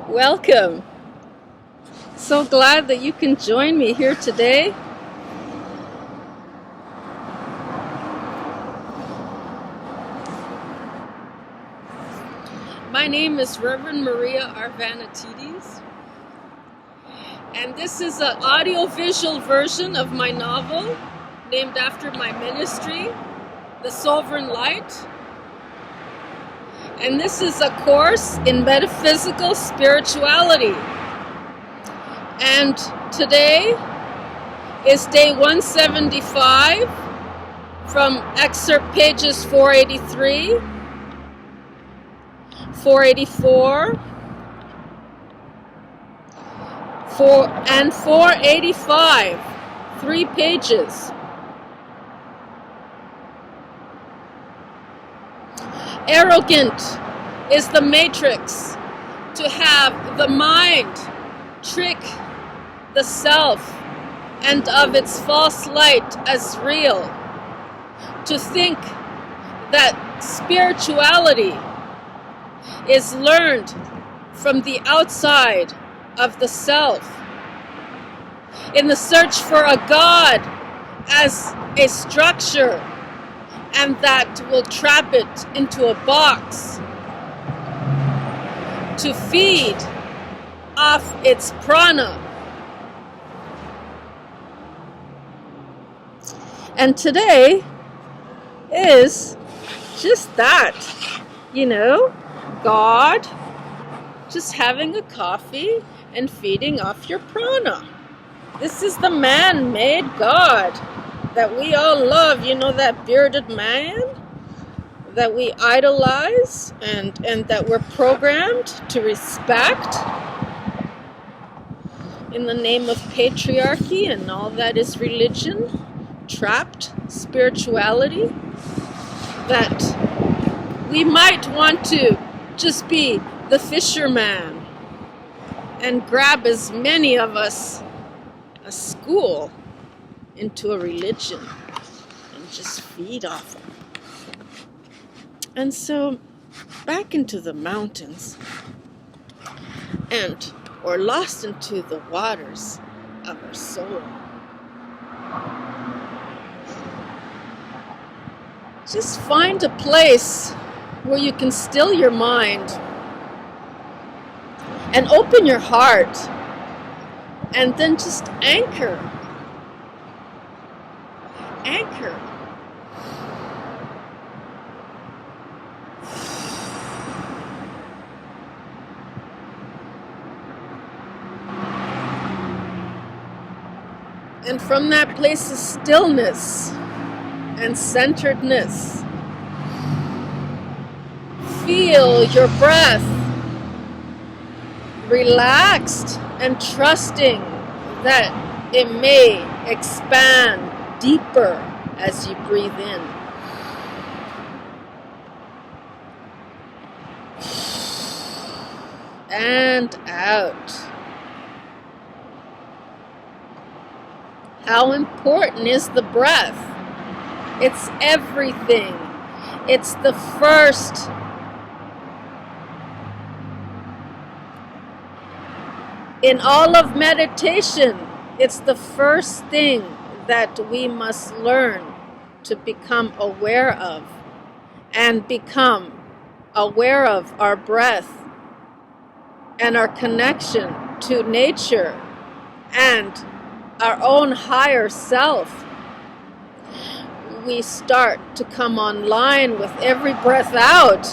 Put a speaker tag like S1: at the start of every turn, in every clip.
S1: Welcome. So glad that you can join me here today. My name is Reverend Maria Arvanitides, and this is an audio-visual version of my novel named after my ministry, TheSovereignLight. And this is a course in metaphysical spirituality. And today is day 175 from Excerpt pages 483, 484, and 485, 3 pages. Arrogant is the matrix, to have the mind trick the self and of its false light as real, to think that spirituality is learned from the outside of the self, in the search for a God as a structure, and that will trap it into a box to feed off its prana. And today is just that, God just having a coffee and feeding off your prana. This is the man-made God that we all love, that bearded man that we idolize and that we're programmed to respect in the name of patriarchy and all that is religion, trapped spirituality, that we might want to just be the fisherman and grab as many of us a school into a religion and just feed off them. And so back into the mountains or lost into the waters of our soul. Just find a place where you can still your mind and open your heart, and then just anchor. And from that place of stillness and centeredness, feel your breath relaxed and trusting that it may expand deeper as you breathe in. And out. How important is the breath? It's everything. It's the first in all of meditation. It's the first thing that we must learn to become aware of, and become aware of our breath and our connection to nature and our own higher self. We start to come online with every breath out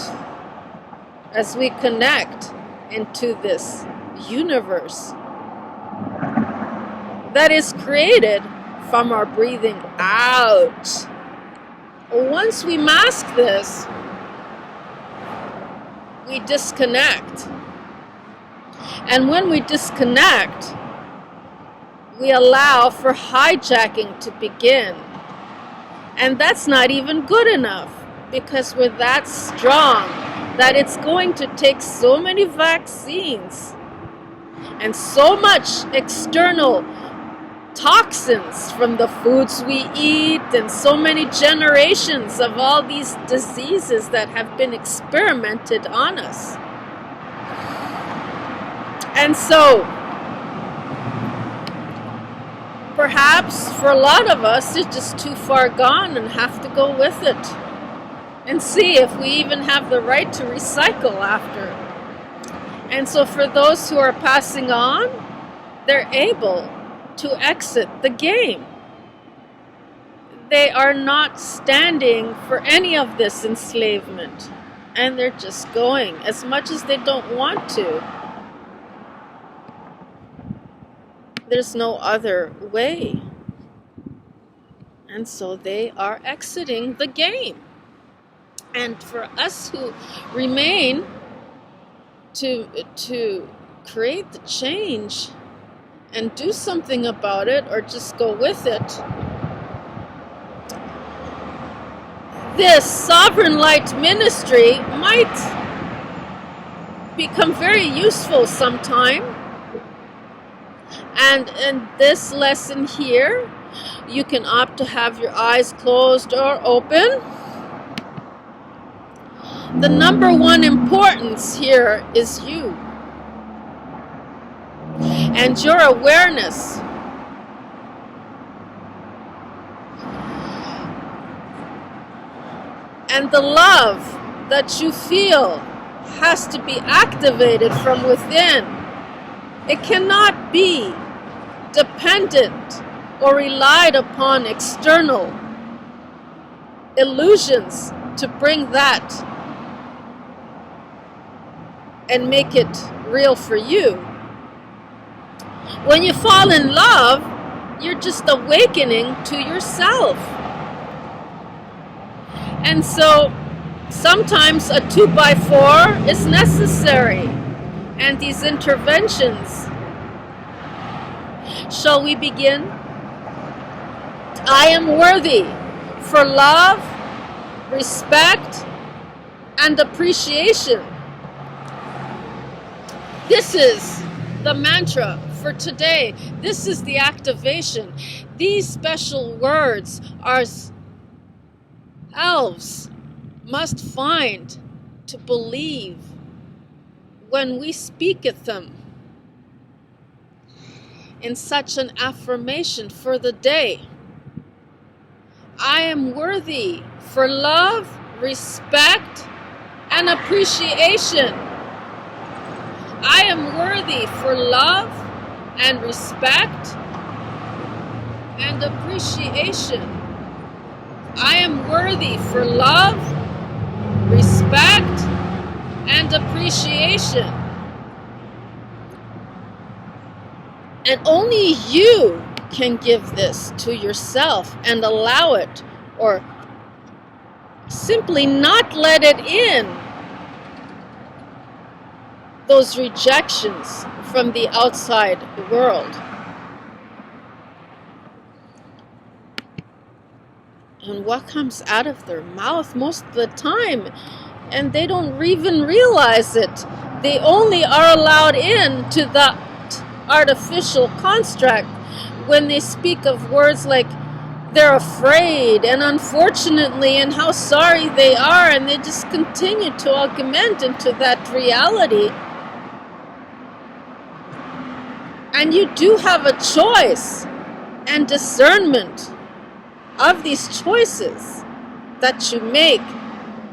S1: as we connect into this universe that is created from our breathing out. Once we mask this, we disconnect. And when we disconnect, we allow for hijacking to begin. And that's not even good enough, because we're that strong that it's going to take so many vaccines and so much external toxins from the foods we eat, and so many generations of all these diseases that have been experimented on us. And so, perhaps for a lot of us, it's just too far gone and have to go with it and see if we even have the right to recycle after. And so for those who are passing on, they're able to exit the game. They are not standing for any of this enslavement, and they're just going as much as they don't want to. There's no other way. And so they are exiting the game. And for us who remain to create the change and do something about it, or just go with it, this Sovereign Light ministry might become very useful sometime. And in this lesson here, you can opt to have your eyes closed or open. The number one importance here is you and your awareness. And the love that you feel has to be activated from within. It cannot be dependent or relied upon external illusions to bring that and make it real for you. When you fall in love, you're just awakening to yourself. And so sometimes a 2x4 is necessary, and these interventions. Shall we begin? I am worthy for love, respect, and appreciation. This is the mantra for today. This is the activation. These special words our elves must find to believe when we speak at them in such an affirmation for the day. I am worthy for love, respect, and appreciation. I am worthy for love and respect and appreciation. I am worthy for love, respect, and appreciation. And only you can give this to yourself and allow it, or simply not let it in. Those rejections from the outside world. And what comes out of their mouth most of the time, and they don't even realize it, they only are allowed in to the artificial construct when they speak of words like they're afraid and unfortunately and how sorry they are, and they just continue to augment into that reality. And you do have a choice and discernment of these choices that you make,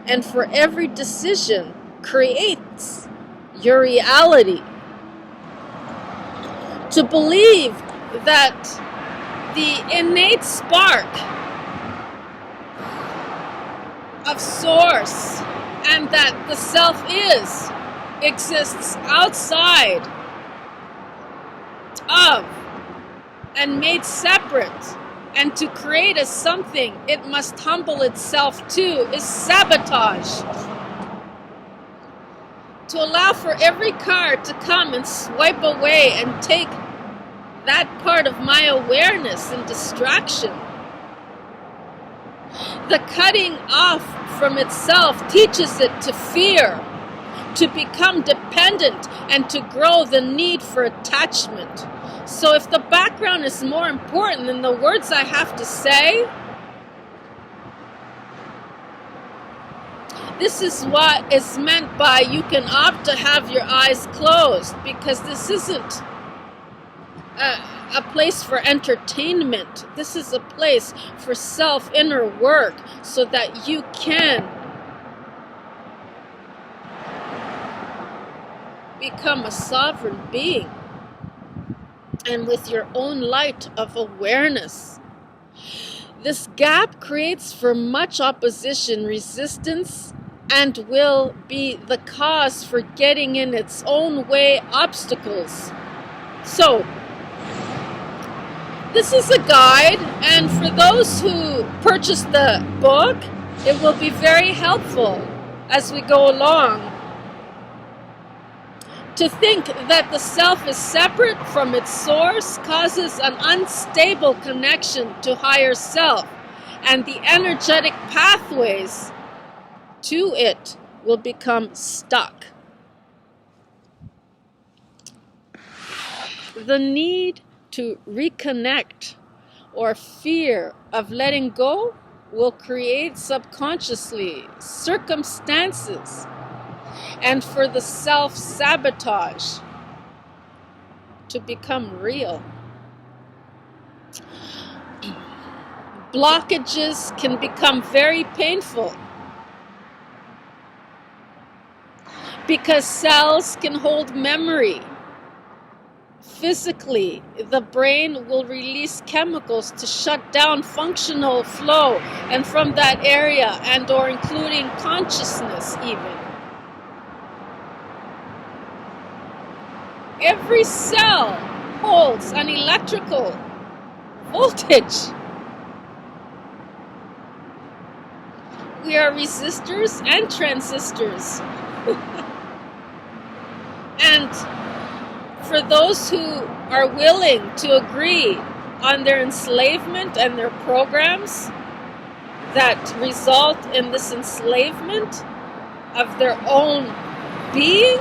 S1: and for every decision creates your reality. To believe that the innate spark of source and that the self exists outside of and made separate, and to create as something it must humble itself to, is sabotage. To allow for every card to come and swipe away and take that part of my awareness and distraction. The cutting off from itself teaches it to fear, to become dependent, and to grow the need for attachment. So if the background is more important than the words I have to say, This is what is meant by you can opt to have your eyes closed, because this isn't a place for entertainment. This is a place for self-inner work so that you can become a sovereign being and with your own light of awareness. This gap creates for much opposition, resistance, and will be the cause for getting in its own way obstacles. So, this is a guide, and for those who purchase the book, it will be very helpful as we go along. To think that the self is separate from its source causes an unstable connection to higher self, and the energetic pathways to it will become stuck. The need to reconnect or fear of letting go will create subconsciously circumstances and for the self-sabotage to become real. Blockages can become very painful because cells can hold memory. Physically, the brain will release chemicals to shut down functional flow, and from that area, and or including consciousness even. Every cell holds an electrical voltage. We are resistors and transistors. And for those who are willing to agree on their enslavement and their programs that result in this enslavement of their own being,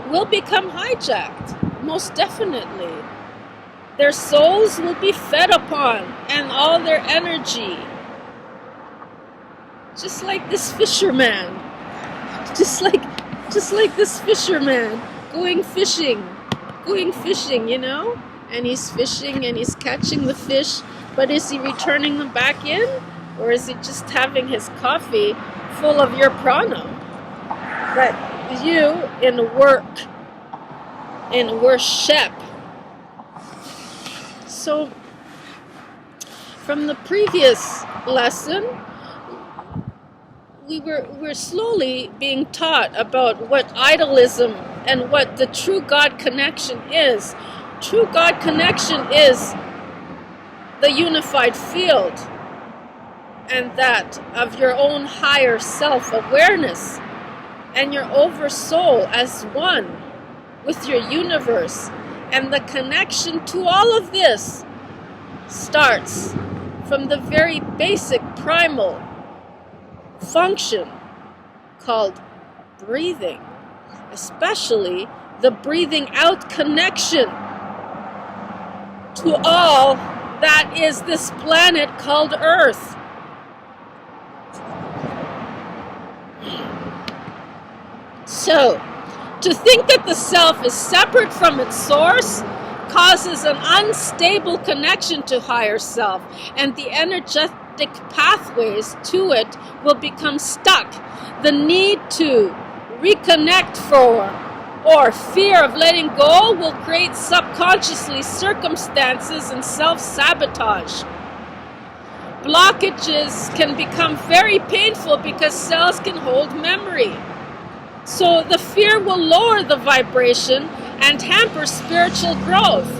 S1: will become hijacked, most definitely. Their souls will be fed upon, and all their energy. Just like this fisherman. Just like this fisherman going fishing, you know? And he's fishing and he's catching the fish, but is he returning them back in? Or is he just having his coffee full of your prana? That you in worship. So, from the previous lesson, we're slowly being taught about what idolism and what the true God connection is. True God connection is the unified field, and that of your own higher self-awareness and your oversoul as one with your universe. And the connection to all of this starts from the very basic primal function called breathing, especially the breathing out connection to all that is this planet called Earth. So, to think that the self is separate from its source causes an unstable connection to higher self, and the energetic pathways to it will become stuck. The need to reconnect or fear of letting go will create subconsciously circumstances and self-sabotage. Blockages can become very painful because cells can hold memory. So the fear will lower the vibration and hamper spiritual growth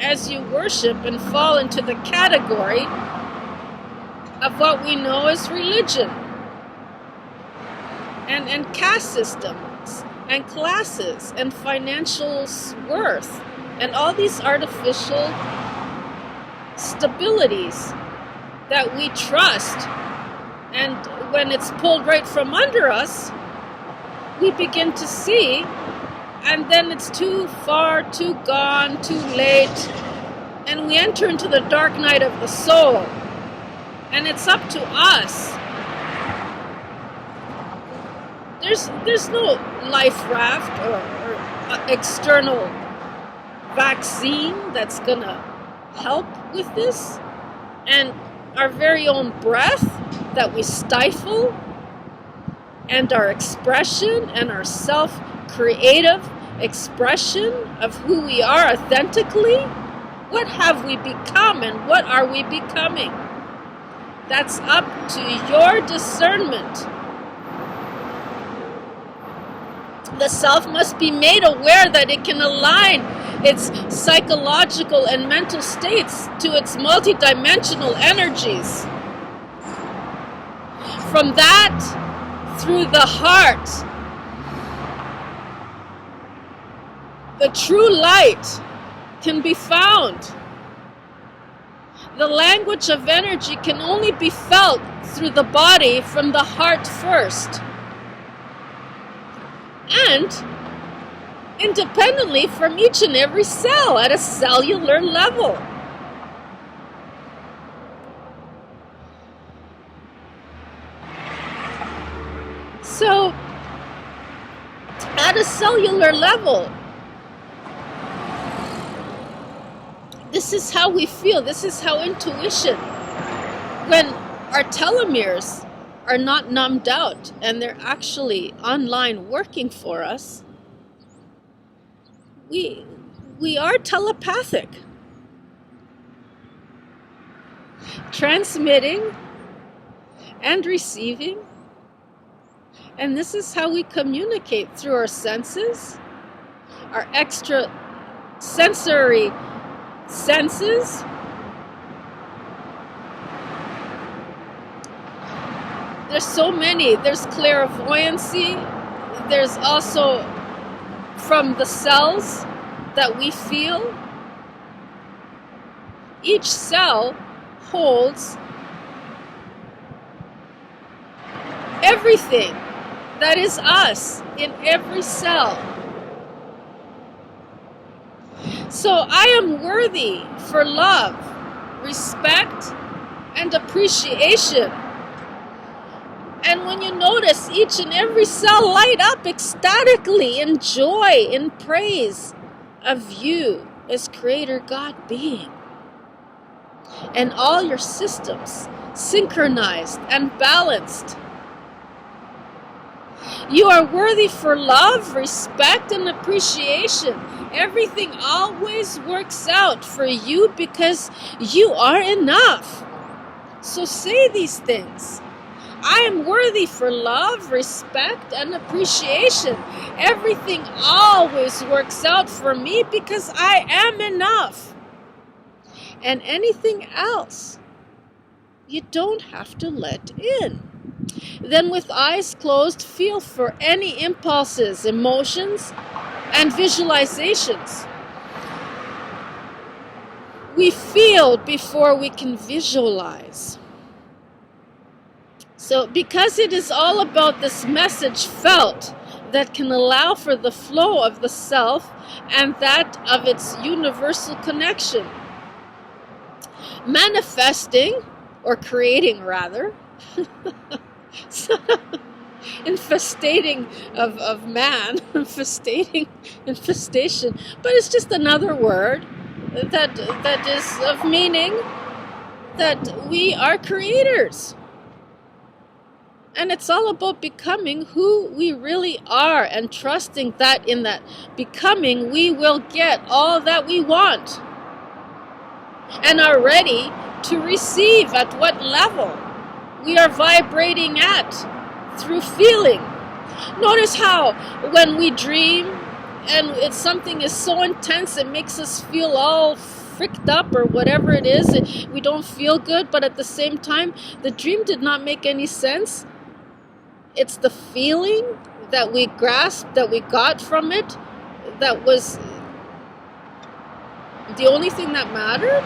S1: as you worship and fall into the category of what we know as religion and caste systems and classes and financial worth and all these artificial stabilities that we trust. And when it's pulled right from under us, we begin to see, and then it's too far, too gone, too late, and we enter into the dark night of the soul. And it's up to us. There's no life raft or external vaccine that's gonna help with this. And our very own breath that we stifle, and our expression and our self-creative expression of who we are authentically. What have we become and what are we becoming? That's up to your discernment. The self must be made aware that it can align its psychological and mental states to its multidimensional energies. From that, through the heart, the true light can be found. The language of energy can only be felt through the body from the heart first. And independently from each and every cell at a cellular level. So, at a cellular level, this is how we feel. This is how intuition, when our telomeres are not numbed out and they're actually online working for us, we are telepathic, transmitting and receiving. And this is how we communicate, through our senses, our extra sensory senses. There's so many. There's clairvoyancy. There's also from the cells that we feel. Each cell holds everything that is us in every cell. So I am worthy for love, respect, and appreciation. And when you notice each and every cell light up ecstatically in joy, in praise of you as Creator God being, and all your systems synchronized and balanced, you are worthy for love, respect, and appreciation. Everything always works out for you because you are enough. So say these things. I am worthy for love, respect, and appreciation. Everything always works out for me because I am enough. And anything else, you don't have to let in. Then with eyes closed, feel for any impulses, emotions, and visualizations. We feel before we can visualize. So because it is all about this message felt that can allow for the flow of the self and that of its universal connection. Manifesting, or creating rather, infestating of man, infestation, but it's just another word that is of meaning that we are creators. And it's all about becoming who we really are and trusting that in that becoming we will get all that we want and are ready to receive at what level we are vibrating at through feeling. Notice how when we dream and something is so intense it makes us feel all fricked up or whatever it is, we don't feel good, but at the same time the dream did not make any sense. It's the feeling that we grasped, that we got from it, that was the only thing that mattered.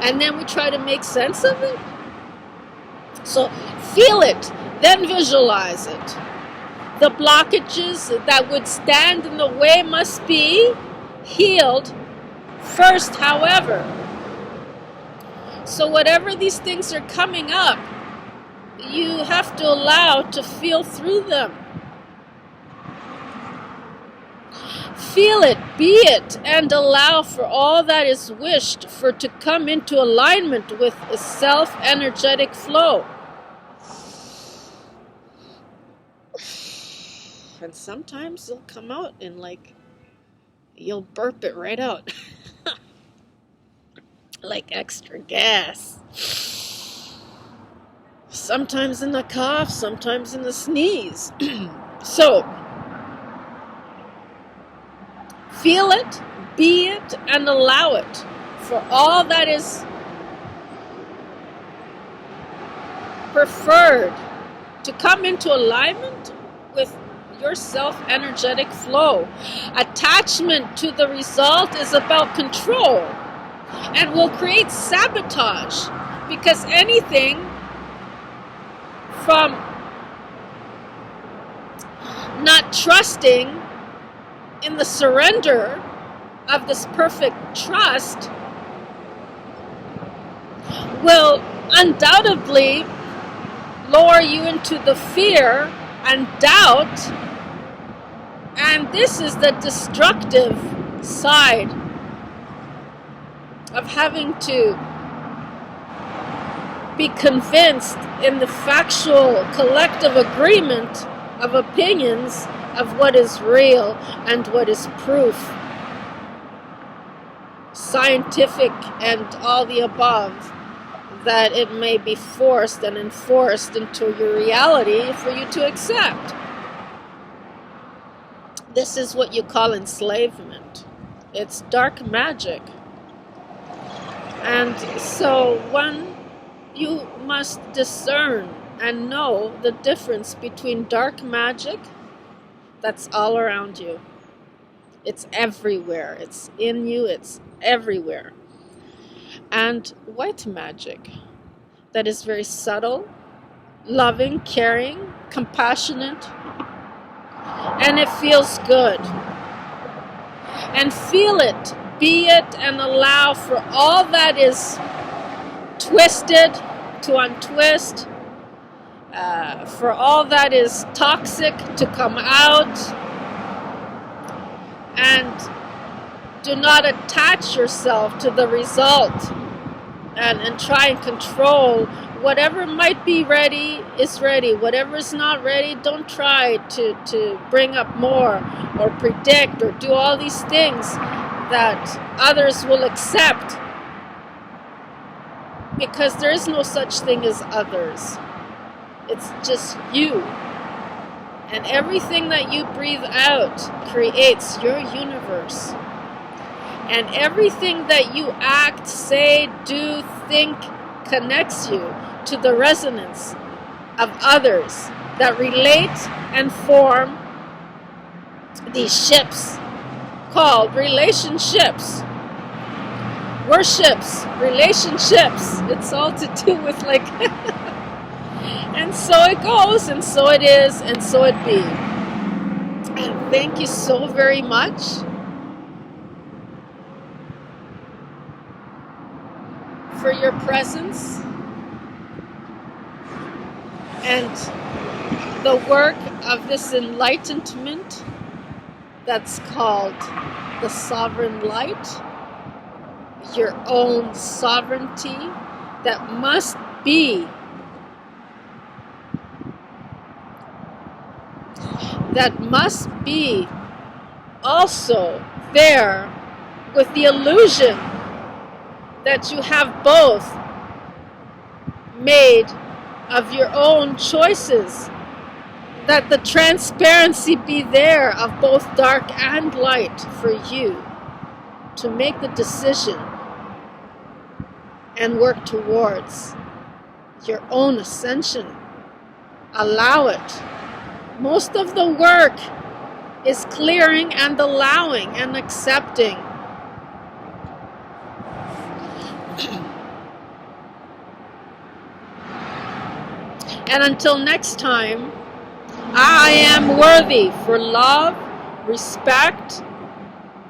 S1: And then we try to make sense of it. So feel it, then visualize it. The blockages that would stand in the way must be healed first, however. So whatever these things are coming up, you have to allow to feel through them. Feel it, be it, and allow for all that is wished for to come into alignment with a self-energetic flow. And sometimes it'll come out and you'll burp it right out. Like extra gas. Sometimes in the cough, sometimes in the sneeze. So, feel it, be it, and allow it for all that is preferred to come into alignment with your self-energetic flow. Attachment to the result is about control and will create sabotage, because anything from not trusting in the surrender of this perfect trust will undoubtedly lower you into the fear and doubt, and this is the destructive side of having to be convinced in the factual collective agreement of opinions of what is real and what is proof, scientific and all the above, that it may be forced and enforced into your reality for you to accept. This is what you call enslavement. It's dark magic. And so you must discern and know the difference between dark magic that's all around you. It's everywhere. It's in you. It's everywhere. And white magic that is very subtle, loving, caring, compassionate, and it feels good. And feel it, be it, and allow for all that is twisted to untwist, for all that is toxic to come out, and do not attach yourself to the result and try and control. Whatever might be ready is ready. Whatever is not ready, don't try to bring up more or predict or do all these things that others will accept, because there is no such thing as others. It's just you. And everything that you breathe out creates your universe. And everything that you act, say, do, think connects you to the resonance of others that relate and form these ships called relationships. Worships, relationships. It's all to do with and so it goes, and so it is, and so it be. And thank you so very much. For your presence and the work of this enlightenment that's called the Sovereign Light, your own sovereignty that must be also there, with the illusion that you have both made of your own choices, that the transparency be there of both dark and light for you to make the decision and work towards your own ascension. Allow it. Most of the work is clearing and allowing and accepting. And until next time, I am worthy for love, respect,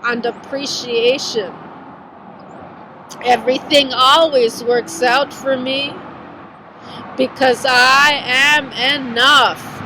S1: and appreciation. Everything always works out for me because I am enough.